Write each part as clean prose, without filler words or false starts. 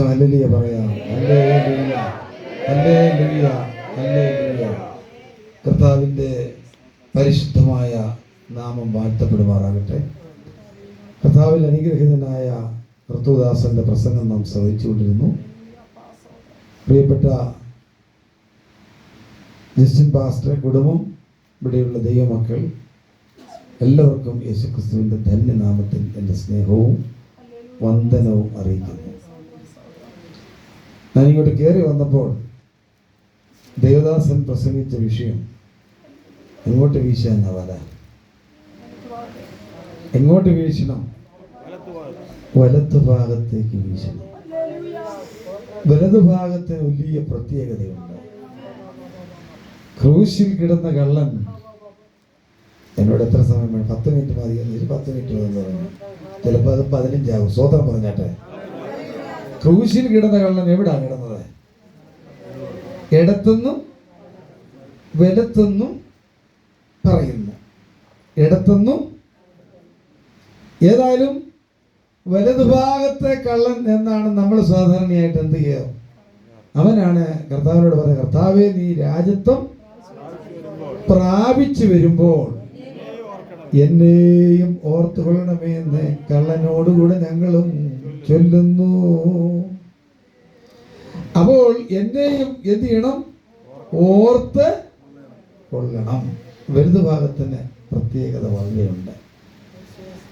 പ്രാവശ്യം ഹല്ലേലൂയ പറയാം. Hallelujah, hallelujah, hallelujah. കർത്താവിൻ്റെ പരിശുദ്ധമായ നാമം വാഴ്ത്തപ്പെടുമാറാകട്ടെ. കർത്താവിൽ അനുഗ്രഹീതനായ കർത്തൃദാസന്റെ പ്രസംഗം നാം ശ്രവിച്ചുകൊണ്ടിരുന്നു. പ്രിയപ്പെട്ട ജസ്റ്റിൻ പാസ്റ്റർ, കുടുംബം, ഇവിടെയുള്ള ദൈവമക്കൾ എല്ലാവർക്കും യേശുക്രിസ്തുവിൻ്റെ ധന്യനാമത്തിൽ എൻ്റെ സ്നേഹവും വന്ദനവും അറിയിക്കുന്നു. ഞാനിങ്ങോട്ട് കയറി വന്നപ്പോൾ ദേവദാസൻ പ്രസംഗിച്ച വിഷയം എങ്ങോട്ട് വീശാനാ വല? എങ്ങോട്ട് വീശണം? വലതു ഭാഗത്തേക്ക് വീശണം. വലതു ഭാഗത്തിന് വലിയ പ്രത്യേകതയുണ്ട്. ക്രൂശിൽ കിടന്ന കള്ളൻ എന്നോട് എത്ര സമയം വേണം? 10 മിനിറ്റ് മതി എന്ന് 10 മിനിറ്റ് മതി പറഞ്ഞു. ചിലപ്പോൾ അത് 15 ആകും. സ്വതന്ത്രം പറഞ്ഞാട്ടെ. ക്രൂശിൽ കിടന്ന കള്ളൻ എവിടാണ് കിടന്നത്? ഇടത്തുനിന്നും വലത്തുനിന്നും പറയുന്നു. ഇടത്തുനിന്നും, ഏതായാലും വലതുഭാഗത്തെ കള്ളൻ എന്നാണ് നമ്മൾ സാധാരണയായിട്ട് എന്ത് ചെയ്യുക? അവനാണ് കർത്താവിനോട് പറയുന്നത്, കർത്താവേ, നീ രാജത്വം പ്രാപിച്ചു വരുമ്പോൾ എന്നെയും ഓർത്തുകൊള്ളണമേ എന്ന് കള്ളനോടുകൂടെ ഞങ്ങളും ചൊല്ലുന്നു. അപ്പോൾ എന്നെയും എന്ത് ചെയ്യണം? ഓർത്ത് കൊള്ളണം. വലതുഭാഗത്തിന് പ്രത്യേകത വളരെയുണ്ട്.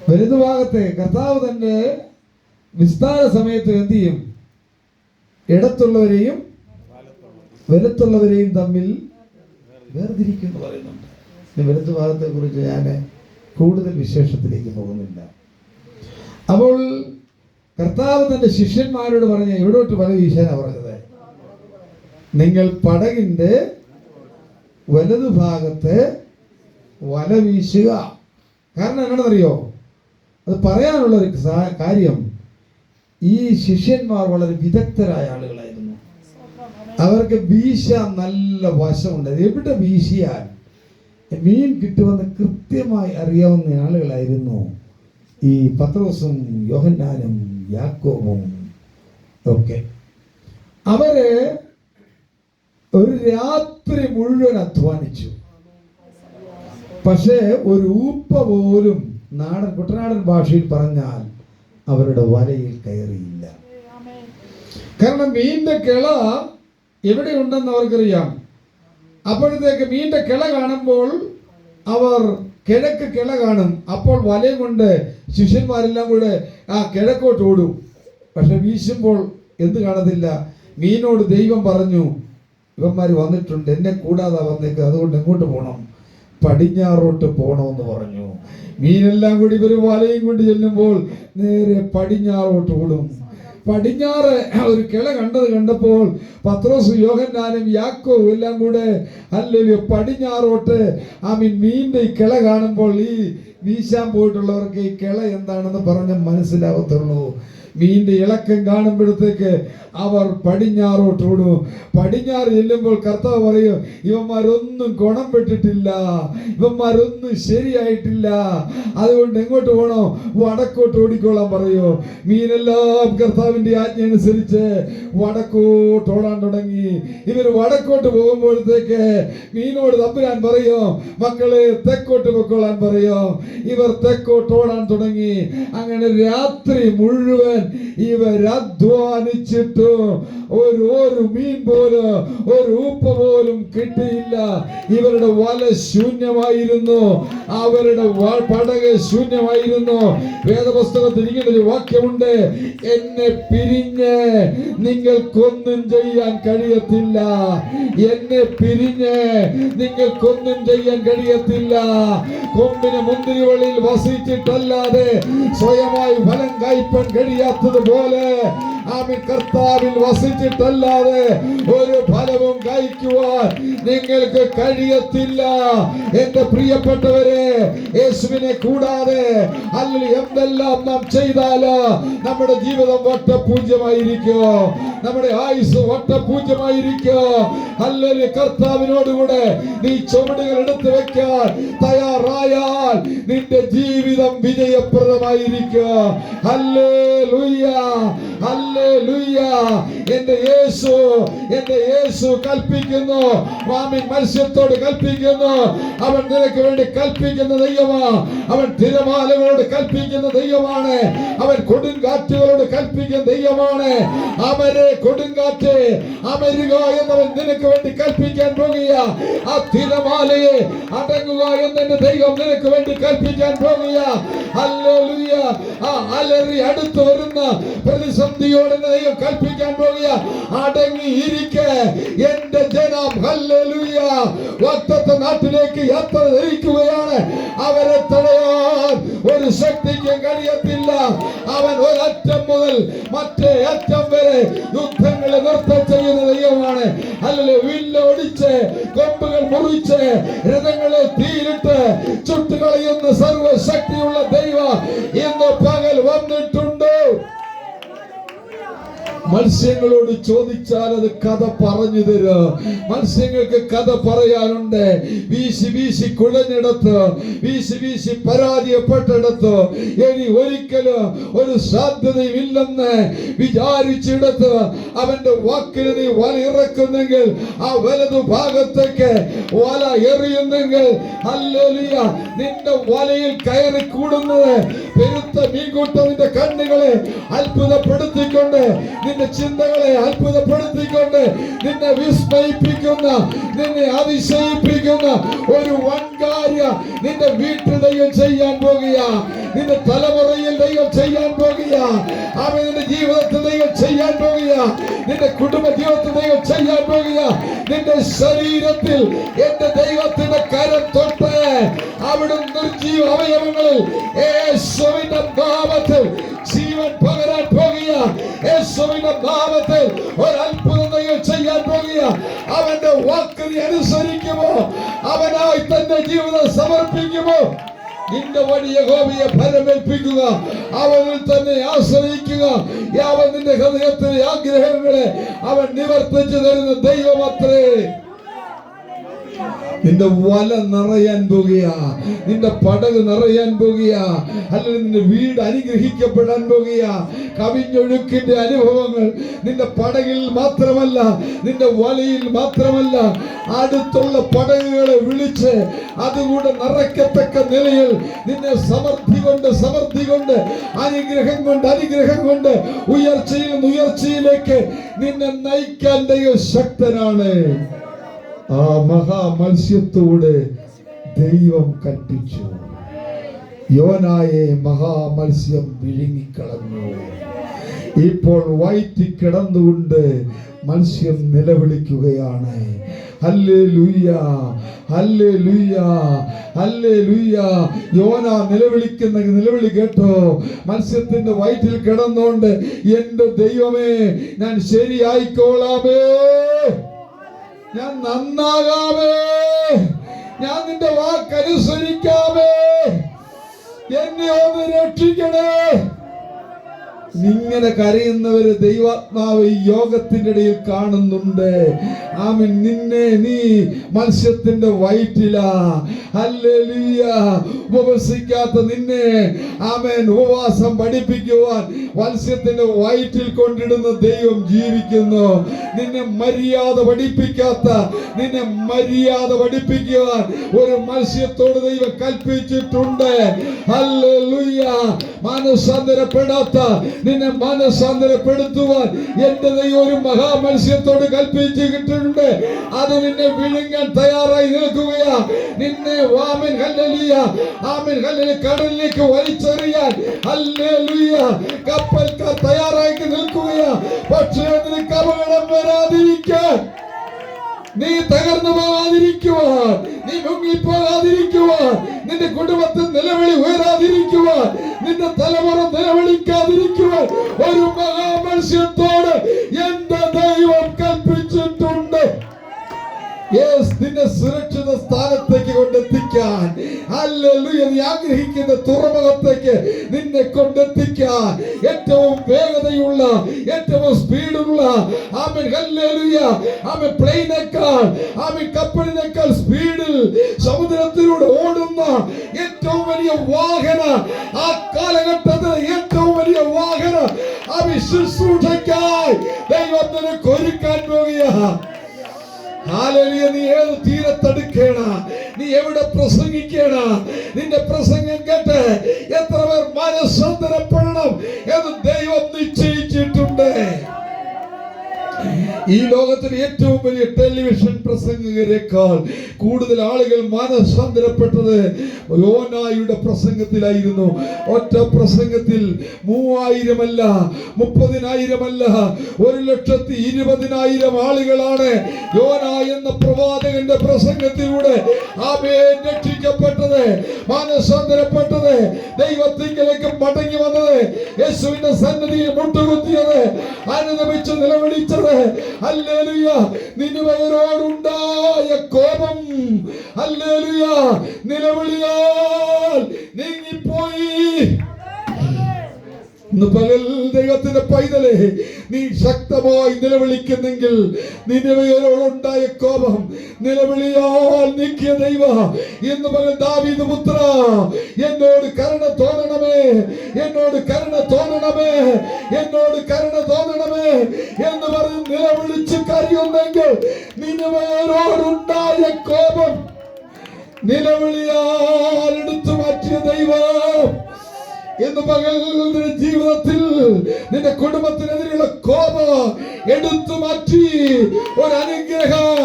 വലതുഭാഗത്തെ കർത്താവ് തന്നെ വിസ്താര സമയത്ത് എന്ത് ചെയ്യും? ഇടത്തുള്ളവരെയും വലത്തുള്ളവരെയും തമ്മിൽ വേർതിരിക്കുന്നു പറയുന്നുണ്ട്. വലതുഭാഗത്തെ കുറിച്ച് ഞാൻ കൂടുതൽ വിശേഷത്തിലേക്ക് പോകുന്നില്ല. അപ്പോൾ കർത്താവ് തന്റെ ശിഷ്യന്മാരോട് പറഞ്ഞ എവിടോട്ട് വല വീശാനാ പറഞ്ഞത്? നിങ്ങൾ പടകിന്റെ വലതുഭാഗത്ത് വല വീശുക. കാരണം എന്താണെന്നറിയോ? അത് പറയാനുള്ള ഒരു കാര്യം, ഈ ശിഷ്യന്മാർ വളരെ വിദഗ്ധരായ ആളുകളായിരുന്നു. അവർക്ക് വീശാൻ നല്ല വശമുണ്ട്. എവിടെ വീശിയാൽ മീൻ കിട്ടുമെന്ന് കൃത്യമായി അറിയാവുന്ന ആളുകളായിരുന്നു ഈ പത്രോസും യോഹന്നാനും യാക്കോബും ഒക്കെ. അവര് ഒരു രാത്രി മുഴുവൻ അധ്വാനിച്ചു. പക്ഷേ ഒരു ഊപ്പ പോലും കുട്ടനാടൻ ഭാഷയിൽ പറഞ്ഞാൽ അവരുടെ വലയിൽ കയറിയില്ല. കാരണം മീനിന്റെ കിള എവിടെയുണ്ടെന്ന് അവർക്കറിയാം. അപ്പോഴത്തേക്ക് മീനിന്റെ കിള കാണുമ്പോൾ അവർ കിഴക്ക് കിള കാണും. അപ്പോൾ വലയും കൊണ്ട് ശിഷ്യന്മാരെല്ലാം കൂടെ ആ കിഴക്കോട്ട് ഓടും. പക്ഷെ വീശുമ്പോൾ എന്ത് കാണത്തില്ല? മീനോട് ദൈവം പറഞ്ഞു, ഇവന്മാർ വന്നിട്ടുണ്ട്, എന്നെ കൂടാതെ വന്നേക്ക്, അതുകൊണ്ട് എങ്ങോട്ട് പോകണം? പടിഞ്ഞാറോട്ട് പോകണമെന്ന് പറഞ്ഞു. മീനെല്ലാം കൂടി ഇവർ വലയും കൊണ്ട് ചെല്ലുമ്പോൾ നേരെ പടിഞ്ഞാറോട്ട് ഓടും. പടിഞ്ഞാറ് ഒരു കിള കണ്ടപ്പോൾ പത്രോസ്, യോഹന്നാനും യാക്കോബും എല്ലാം കൂടെ അല്ലെങ്കിൽ പടിഞ്ഞാറോട്ട് മീനിന്റെ ഈ കിള കാണുമ്പോൾ ഈ വീശാൻ പോയിട്ടുള്ളവർക്ക് ഈ കിള എന്താണെന്ന് പറഞ്ഞ് മനസ്സിലാവത്തുള്ളൂ. മീനിന്റെ ഇളക്കം കാണുമ്പോഴത്തേക്ക് അവർ പടിഞ്ഞാറോട്ട് ഓടും. പടിഞ്ഞാറ് ചെല്ലുമ്പോൾ കർത്താവ് പറയും, ഇവന്മാരൊന്നും ഗുണം പെട്ടിട്ടില്ല, ഇവന്മാരൊന്നും ശരിയായിട്ടില്ല, അതുകൊണ്ട് എങ്ങോട്ട് പോകണോ? വടക്കോട്ട് ഓടിക്കോളാൻ പറയോ. മീനെല്ലാം കർത്താവിന്റെ ആജ്ഞ അനുസരിച്ച് വടക്കോട്ട് ഓടാൻ തുടങ്ങി. ഇവര് വടക്കോട്ട് പോകുമ്പോഴത്തേക്ക് മീനോട് തമ്പുരാൻ പറയോ, മക്കളെ തെക്കോട്ട് പൊക്കോളാൻ പറയോ. ഇവർ തെക്കോട്ട് ഓടാൻ തുടങ്ങി. അങ്ങനെ രാത്രി മുഴുവൻ ഇവരധ്വാനിച്ചിട്ട് ഒരു മീൻ പോലും ഒരു ഉപ്പ പോലും കിട്ടിയില്ല. ഇവരുടെ വല ശൂന്യമായിരുന്നു, അവരുടെ പടക് ശൂന്യമായിരുന്നു. വേദപുസ്തകത്തിൽ ഇങ്ങനൊരു വാക്യമുണ്ട്, എന്നെ പിരിഞ്ഞ് നിങ്ങൾക്കൊന്നും ചെയ്യാൻ കഴിയത്തില്ല. എന്നെ പിരിഞ്ഞ് നിങ്ങൾക്കൊന്നും ചെയ്യാൻ കഴിയത്തില്ല. കൊമ്പിന് മുന്തിരിവള്ളിയിൽ വസിച്ചിട്ടല്ലാതെ സ്വയമായി ഫലം കായ്പാൻ കഴിയാത്തതുപോലെ കർത്താവിൽ വസിച്ചിട്ടല്ലാതെ ഒരു ഫലവും കായ്ക്കുവാൻ നിങ്ങൾക്ക് കഴിയത്തില്ല. എന്റെ പ്രിയപ്പെട്ടവരെ, യേശുവിനെ കൂടാതെ അല്ലെങ്കിൽ എന്തെല്ലാം നാം ചെയ്താല് നമ്മുടെ ജീവിതം വട്ടപൂജ്യമായിരിക്കും, നമ്മുടെ ആയുസ് വട്ടപൂജ്യമായിരിക്കും. അല്ലെങ്കിൽ കർത്താവിനോടുകൂടെ നീ ചുവടുകൾ എടുത്തു വെക്കാൻ തയ്യാറായാൽ നിന്റെ ജീവിതം വിജയപ്രദമായിരിക്കും. Hallelujah, hallelujah. ഹല്ലേലൂയ. എന്റെ യേശു കൽപ്പിക്കുന്നു. ആമേൻ. മത്സ്യത്തോട് കൽപ്പിക്കുന്നു. അവൻ നിനക്ക് വേണ്ടി കൽപ്പിക്കുന്ന ദൈവമാ. അവൻ തിരമാലകളോട് കൽപ്പിക്കുന്ന ദൈവമാണ്. അവൻ കൊടുങ്കാറ്റുകളോട് കൽപ്പിക്കുന്ന ദൈവമാണ്. അവരെ കൊടുങ്കാറ്റ് അമരുക എന്നവൻ നിനക്ക് വേണ്ടി കൽപ്പിക്കാൻ പോകുക. ആ തിരമാലയെ അടങ്ങുക എന്നെ ദൈവം നിനക്ക് വേണ്ടി കൽപ്പിക്കാൻ പോകുക. ഹല്ലേലൂയ. ആ അലറി അടുത്ത് വരുന്ന പ്രതിസന്ധിയോട് ദൈവം കൽപ്പിക്കാൻ പോകുക. അടങ്ങിയിരിക്കെ എന്റെ ജനം. ഹല്ലേലൂയ. വാഗ്ദത്ത നാട്ടിലേക്ക് യാത്ര തിരിക്കുകയാണ്. അവരെ തടയാൻ ഒരു ശക്തിക്കും കഴിയത്തില്ല. അവൻ ഒരറ്റം മുതൽ മറ്റേ അറ്റം വരെ യുദ്ധങ്ങളെ നൃത്തം ചെയ്യുന്ന ദൈവമാണ്. അല്ലെങ്കിൽ വില്ലൊടിച്ച് കൊമ്പുകൾ മുറിച്ച് രഥങ്ങളെ തീയിലിട്ട് ചുട്ടുകളയുന്ന സർവശക്തിയുള്ള ദൈവം ഇന്ന് പകൽ വന്നിട്ടുണ്ട്. മത്സ്യങ്ങളോട് ചോദിച്ചാൽ അത് കഥ പറഞ്ഞു തരും. മത്സ്യങ്ങൾക്ക് കഥ പറയാനുണ്ട്. വീശി വീശി കുഴഞ്ഞിടത്ത്, വീശി വീശി പരാജയപ്പെട്ടിടത്ത്, ഇനി ഒരിക്കലും ഒരു സാധ്യതയും ഇല്ലെന്ന് വിചാരിച്ചിടത്ത് അവന്റെ വാക്കിന് നീ വല ഇറക്കുന്നെങ്കിൽ, ആ വലതു ഭാഗത്തേക്ക് വല എറിയുന്നെങ്കിൽ, ഹല്ലേലൂയ, നിന്റെ വലയിൽ കയറി കൂടുന്നത് പെരുത്ത മീൻകൂട്ടം നിന്റെ കണ്ണുകളെ അത്ഭുതപ്പെടുത്തിക്കൊണ്ട്, നിന്റെ ചിന്തകളെ അത്ഭുതപ്പെടുത്തിക്കൊണ്ട്, നിന്നെ വിസ്മയിപ്പിക്കുന്ന, നിന്നെ അതിശയിപ്പിക്കുന്ന ഒരു വൻകാര്യ നിന്റെ വീട്ടിൽ ദൈവം ചെയ്യാൻ പോകുക. നിന്റെ തലമുറയിൽ ദൈവം ചെയ്യാൻ പോകുക. അവൻ നിന്റെ ജീവിതത്തിൽ ദൈവം ചെയ്യാൻ പോകുക. നിന്റെ കുടുംബ ജീവിതത്തിൽ ദൈവം ചെയ്യാൻ പോകുക. നിന്റെ ശരീരത്തിൽ എന്റെ ദൈവത്തിന്റെ കരം തൊട്ട് അവിടെ നിർജീവ അവയവങ്ങളിൽ യേശുവിന്റെ നാമത്തിൽ ജീവൻ പകരാൻ പോകുക. യേശുവിന്റെ നാമത്തിൽ ഒരു അത്ഭുതം ദൈവം ചെയ്യാൻ പോകുക. അവന്റെ വാക്ക് നീ അനുസരിക്കുമോ? അവനായി തന്റെ ജീവിതം സമർപ്പിക്കുമോ? നിന്റെ വലിയ യഹോവയെ ഫലമേൽപ്പിക്കുക. അവനിൽ തന്നെ ആശ്രയിക്കുക. അവൻ നിന്റെ ഹൃദയത്തിലെ ആഗ്രഹങ്ങളെ അവൻ നിവർത്തിച്ചു തരുന്ന ദൈവമത്രേ. നിന്റെ വല നിറയാൻ പോകുക. നിന്റെ പടക് നിറയാൻ പോകുക. അല്ലെങ്കിൽ നിന്റെ വീട് അനുഗ്രഹിക്കപ്പെടാൻ പോകുക. കവിഞ്ഞൊഴുക്കിന്റെ അനുഭവങ്ങൾ നിന്റെ പടകിൽ മാത്രമല്ല, നിന്റെ വലയിൽ മാത്രമല്ല, അടുത്തുള്ള പടകുകളെ വിളിച്ച് അതുകൂടെ നിറയ്ക്കത്തക്ക നിലയിൽ നിന്നെ സമൃദ്ധി കൊണ്ട് അനുഗ്രഹം കൊണ്ട് ഉയർച്ചയിൽ നിന്ന് ഉയർച്ചയിലേക്ക് നിന്നെ നയിക്കാൻ ദൈവം ശക്തനാണ്. ആ മഹാമത്സ്യത്തോട് ദൈവം കൽപ്പിച്ചു. യോനായെ മഹാമത്സ്യം വിഴുങ്ങിക്കളഞ്ഞു. ഇപ്പോൾ വയറ്റി കിടന്നുകൊണ്ട് മത്സ്യം നിലവിളിക്കുകയാണ്. Hallelujah, hallelujah, hallelujah. യോന നിലവിളിക്കുന്ന നിലവിളി കേട്ടോ. മത്സ്യത്തിന്റെ വയറ്റിൽ കിടന്നുകൊണ്ട്, എന്റെ ദൈവമേ, ഞാൻ ശരിയായിക്കോളാമേ, ഞാൻ നന്നാകാമേ, ഞാൻ നിന്റെ വാക്കനുസരിക്കാമേ, എന്നെ ഒന്ന് രക്ഷിക്കണേ. ഇങ്ങനെ കരയുന്നവര് ദൈവാത്മാവ് ഈ യോഗത്തിന്റെ ഇടയിൽ കാണുന്നുണ്ട്. ആമേൻ. നീ മത്സ്യത്തിന്റെ വയറ്റിലാ. ഹല്ലേലൂയ. ഉപവസിക്കാത്ത നിന്നെ ആമേൻ ഉപവാസം പഠിപ്പിക്കുവാൻ മത്സ്യത്തിന്റെ വയറ്റിൽ കൊണ്ടിടുന്ന ദൈവം ജീവിക്കുന്നു. നിന്നെ മര്യാദ പഠിപ്പിക്കുവാൻ ഒരു മത്സ്യത്തോട് ദൈവം കൽപ്പിച്ചിട്ടുണ്ട്. ഹല്ലേലൂയ. മാനസാന്തരപ്പെടാത്ത നിന്നെ മാനസാന്തരപ്പെടുത്തുവാൻ എന്റെ ദൈവം ഒരു മഹാമത്സ്യത്തോട് കൽപ്പിച്ചിട്ടുണ്ട്. അത് നിന്നെ വിഴുങ്ങാൻ തയ്യാറായി നിൽക്കുകയാ. നിന്നെ ആമേൻ ഹല്ലേലൂയ, ആമേൻ ഹല്ലേലൂയ, കടലിലേക്ക് വലിച്ചെറിയാൻ ഹല്ലേലൂയ കപ്പൽക്കാർ തയ്യാറായി നിൽക്കുകയാ. പക്ഷേ നിനക്ക് അപകടം വരാതിരിക്കാൻ, നീ തകർന്നു പോകാതിരിക്കുവാൻ, നീ മുങ്ങിപ്പോകാതിരിക്കുവാൻ, നിന്റെ കുടുംബത്തിൽ നിലവിളി ഉയരാതിരിക്കുവാൻ, നിന്റെ തലമുറ നിലവിളിക്കാതിരിക്കുവാൻ ഒരു മഹാമത്സ്യത്തോട് എന്റെ ദൈവം കൽപ്പിച്ചിട്ടുണ്ട്. നിന്നെ സുരക്ഷിത സ്ഥാനത്തേക്ക് കൊണ്ടെത്തിക്കാൻ, ഹല്ലേലൂയ, നീ ആഗ്രഹിക്കുന്ന തുറമുഖത്തേക്ക് നിന്നെ കൊണ്ടെത്തിക്കാൻ ഏറ്റവും വേഗതയുള്ള, ഏറ്റവും സ്പീഡുള്ള, ആമേൻ, ഹല്ലേലൂയ, ആമേൻ, പ്ലെയിനേക്കാൾ, ആമേൻ, കപ്പലിനേക്കാൾ സ്പീഡിൽ സമുദ്രത്തിലൂടെ ഓടുന്ന ഏറ്റവും വലിയ വാഹന, ആ കാലഘട്ടത്തിൽ ഏറ്റവും വലിയ വാഹന ശുശ്രൂഷയ്ക്കായി ദൈവം നിനക്ക് ഒരുക്കാൻ പോകുകയാ. ഹല്ലേലൂയ. നീ ഏത് തീരത്തടുക്കേണ, നീ എവിടെ പ്രസംഗിക്കേണ, നിന്റെ പ്രസംഗം കേട്ട് എത്ര പേർ മനസ്സാന്തരപ്പെടണം എന്ന് ദൈവം നിശ്ചയിച്ചിട്ടുണ്ട്. ഈ ലോകത്തിലെ ഏറ്റവും വലിയ ടെലിവിഷൻ പ്രസംഗകരെക്കാൾ കൂടുതൽ ആളുകൾ മനസ്സാന്തരപ്പെട്ടത് യോനായുടെ പ്രസംഗത്തിലായിരുന്നു. ഒറ്റ പ്രസംഗത്തിൽ 3000 അല്ല, 30,000 അല്ല, 1,20,000 ആളുകളാണ് യോന എന്ന പ്രവാചകന്റെ പ്രസംഗത്തിലൂടെ ആമേൻ രക്ഷിക്കപ്പെട്ടത്, മനസ്സാന്തരപ്പെട്ടത്, ദൈവത്തിലേക്ക് മടങ്ങി വന്നത്, യേശുവിന്റെ സന്നിധിയിൽ മുട്ടുകുത്തിയത്, അനുദപിച്ച് നിലവിളിച്ചത്. ഹല്ലേലൂയ. നിനിവേയോടുണ്ടായ കോപം, ഹല്ലേലൂയ, നിലവിളിയാൽ നീങ്ങിപ്പോയി. ഇന്ന് പകൽ ദൈവത്തിന്റെ പൈതലേ, നീ ശക്തമായി നിലവിളിക്കുന്നെങ്കിൽ നിനിവേയോടുണ്ടായ കോപം നിലവിളിയാൽ നീക്കിയ ദൈവ ഇന്ന് പകൽ ദാവീദ് പുത്ര, എന്നോട് കരുണ തോന്നണമേ, എന്നോട് കരുണ തോന്നണമേ, എന്നോട് കരുണ തോന്നണമേ എന്ന് പറഞ്ഞ് നിലവിളിച്ച് കരയുന്നെങ്കിൽ നിനിവേയോടുണ്ടായ കോപം നിലവിളിയാൽ എടുത്തു മാറ്റിയ ദൈവം ഇന്ന് പകൽ നിന്റെ ജീവിതത്തിൽ, നിന്റെ കുടുംബത്തിനെതിരെയുള്ള കോപം എടുത്തു മാറ്റി ഒരു അനുഗ്രഹം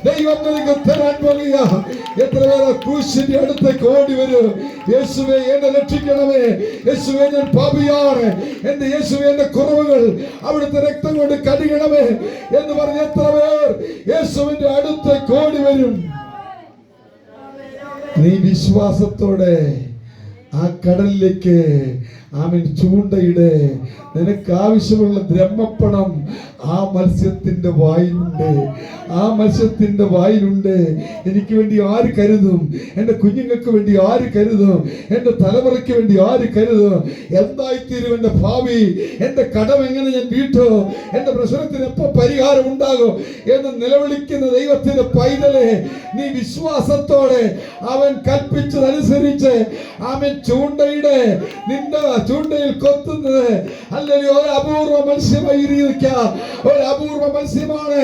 ദൈവം നിനക്ക് തരാൻ പോകുക. എത്ര പേരെ ക്രൂശിന്റെ അടുത്തേക്ക് ഓടി വരും, യേശുവേ എന്നെ രക്ഷിക്കണമേ, യേശുവേ ഞാൻ പാപിയാണ്, എന്റെ യേശുവേ എന്റെ കുറവുകൾ അവിടുത്തെ രക്തം കൊണ്ട് കഴുകണമേ എന്ന് പറഞ്ഞ് എത്ര പേർ യേശുവിന്റെ അടുത്തേക്ക് ഓടി വരും. നീ വിശ്വാസത്തോടെ ആ കടലിലേക്ക് ആമേൻ ചൂണ്ടയിട്. നിനക്ക് ആവശ്യമുള്ള ബ്രഹ്മപ്പണം ആ മത്സ്യത്തിന്റെ വായിലുണ്ട്, ആ മത്സ്യത്തിന്റെ വായിലുണ്ട്. എനിക്ക് വേണ്ടി ആര് കരുതും? എൻ്റെ കുഞ്ഞുങ്ങൾക്ക് വേണ്ടി ആര് കരുതും? എൻ്റെ തലമുറയ്ക്ക് വേണ്ടി ആര് കരുതും? എന്തായിത്തീരും എൻ്റെ ഭാവി? എൻ്റെ കടം എങ്ങനെ ഞാൻ വീട്ടു? എൻ്റെ പ്രശ്നത്തിന് എപ്പോൾ പരിഹാരം ഉണ്ടാകും എന്ന് നിലവിളിക്കുന്ന ദൈവത്തിന്റെ പൈതലെ, നീ വിശ്വാസത്തോടെ അവൻ കൽപ്പിച്ചതനുസരിച്ച് അവൻ ചൂണ്ടയുടെ നിന്റെ ചൂണ്ടയിൽ കൊത്തുന്നത് അല്ലെങ്കിൽ ഒരു അപൂർവ മത്സ്യമായിരിക്കാം, ഒരു അപൂർവ മത്സ്യമാണ്.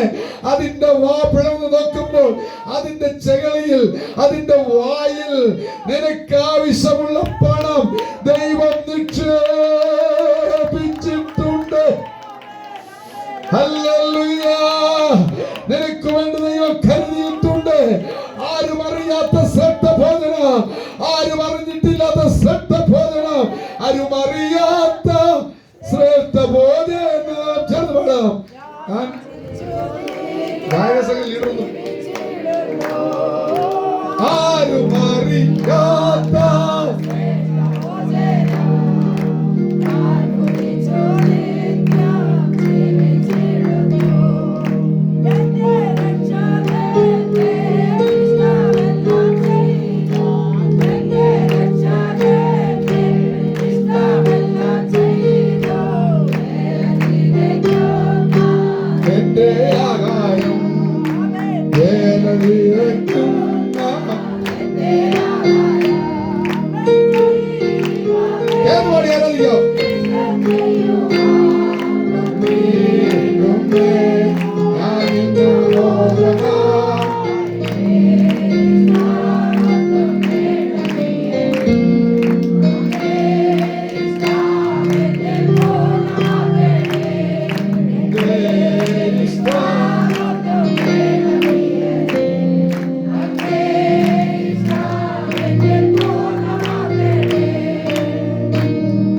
അതിന്റെ വാ പിളർന്ന് നോക്കുമ്പോൾ അതിന്റെ ചെകളിൽ, അതിന്റെ വായിൽ നിനക്ക് ആവശ്യമുള്ള പണം ദൈവം നിക്ഷേപിച്ചിട്ടുണ്ട്. ഹല്ലേലൂയ. നിനക്ക് വേണ്ടി ദൈവം കരുതിയിട്ടുണ്ട്. ആരും അറിയാത്ത ശ്രദ്ധ ഭോജനം, ആരും അറിഞ്ഞിട്ടില്ലാത്ത ശ്രദ്ധ ഭോജനം, ആരും അറിയാത്ത ശ്രദ്ധ ഭോജനം. ചേർന്ന് പാടാം. ആരും അറിയാത്ത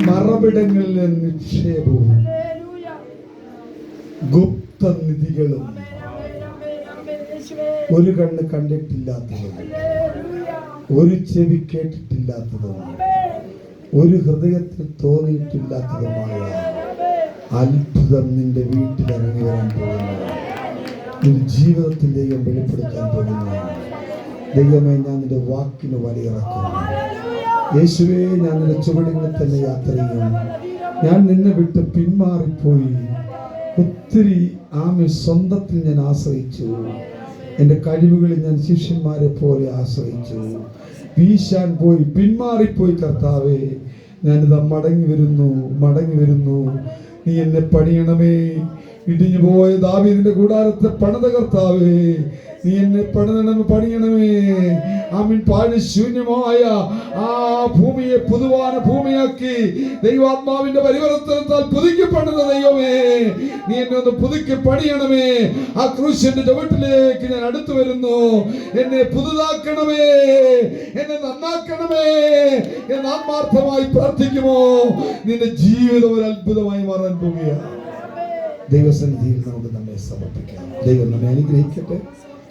മറവിടങ്ങളിലെ നിക്ഷേപവും ഗുപ്തനിധികളും ഒരു കണ്ണ് കണ്ടിട്ടില്ലാത്തതും ഒരു ചെവി കേട്ടിട്ടില്ലാത്തതും ഒരു ഹൃദയത്തിൽ തോന്നിയിട്ടില്ലാത്തതുമായ അത്ഭുതം നിന്റെ വീട്ടിൽ ഇറങ്ങി വരാൻ പോകുന്നു. നിന്റെ ജീവിതത്തിൽ ദൈവം വെളിപ്പെടുത്താൻ പോകുന്നു. ദൈവമേ, ഞാൻ നിന്റെ വാക്കിന് വലയിറക്കുന്നു. യേശുവേ, ഞാൻ നിന്റെ ചുവടുകളിൽ തന്നെ യാത്ര ചെയ്യും. ഞാൻ നിന്നെ വിട്ട് പിന്മാറിപ്പോയി. ഒത്തിരി സ്വന്തത്തിൽ ഞാൻ ആശ്രയിച്ചു. എൻ്റെ കഴിവുകളിൽ ഞാൻ ശിഷ്യന്മാരെ പോലെ ആശ്രയിച്ചു. വീശാൻ പോയി, പിന്മാറിപ്പോയി. കർത്താവേ, ഞാനിതാ മടങ്ങി വരുന്നു. നീ എന്നെ പണിയണമേ. ഇടിഞ്ഞു പോയ ദാവീദിന്റെ കൂടാരത്തെ പണിത കർത്താവേ, നീ എന്നെ പണിയണമേ. ആമീൻ. പാഴ് ശൂന്യമായ ആ ഭൂമിയെ പുതുവാന ഭൂമിയാക്കി ദൈവാത്മാവിന്റെ പരിവർത്തനത്താൽ പുതുക്കി പണിത ദൈവമേ, നീ എന്നെ ഒന്ന് പുതുക്കി പണിയണമേ. ആ ക്രൂശിന്റെ ചുവട്ടിലേക്ക് ഞാൻ അടുത്തു വരുന്നു. എന്നെ പുതുതാക്കണമേ, എന്നെ നന്നാക്കണമേ എന്ന് ആത്മാർത്ഥമായി പ്രാർത്ഥിക്കുമോ? നിന്റെ ജീവിതം ഒരു അത്ഭുതമായി മാറാൻ പോവുകയാണ്. ദൈവസന്നിധിയിൽ നമുക്ക് നമ്മെ സമർപ്പിക്കാം. ദൈവം നമ്മെ അനുഗ്രഹിക്കട്ടെ.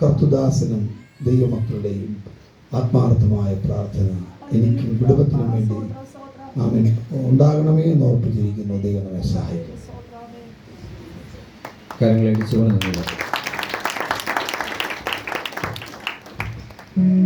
കർത്തുദാസനും ദൈവമക്കളുടെയും ആത്മാർത്ഥമായ പ്രാർത്ഥന എനിക്കും കുടുംബത്തിനും വേണ്ടി ആമേൻ ഉണ്ടാകണമേ എന്ന് ഓർപ്പിച്ചിരിക്കുന്നു. ദൈവം നമ്മെ സഹായിക്കും. കാര്യങ്ങൾ അടിച്ചുകൊണ്ട്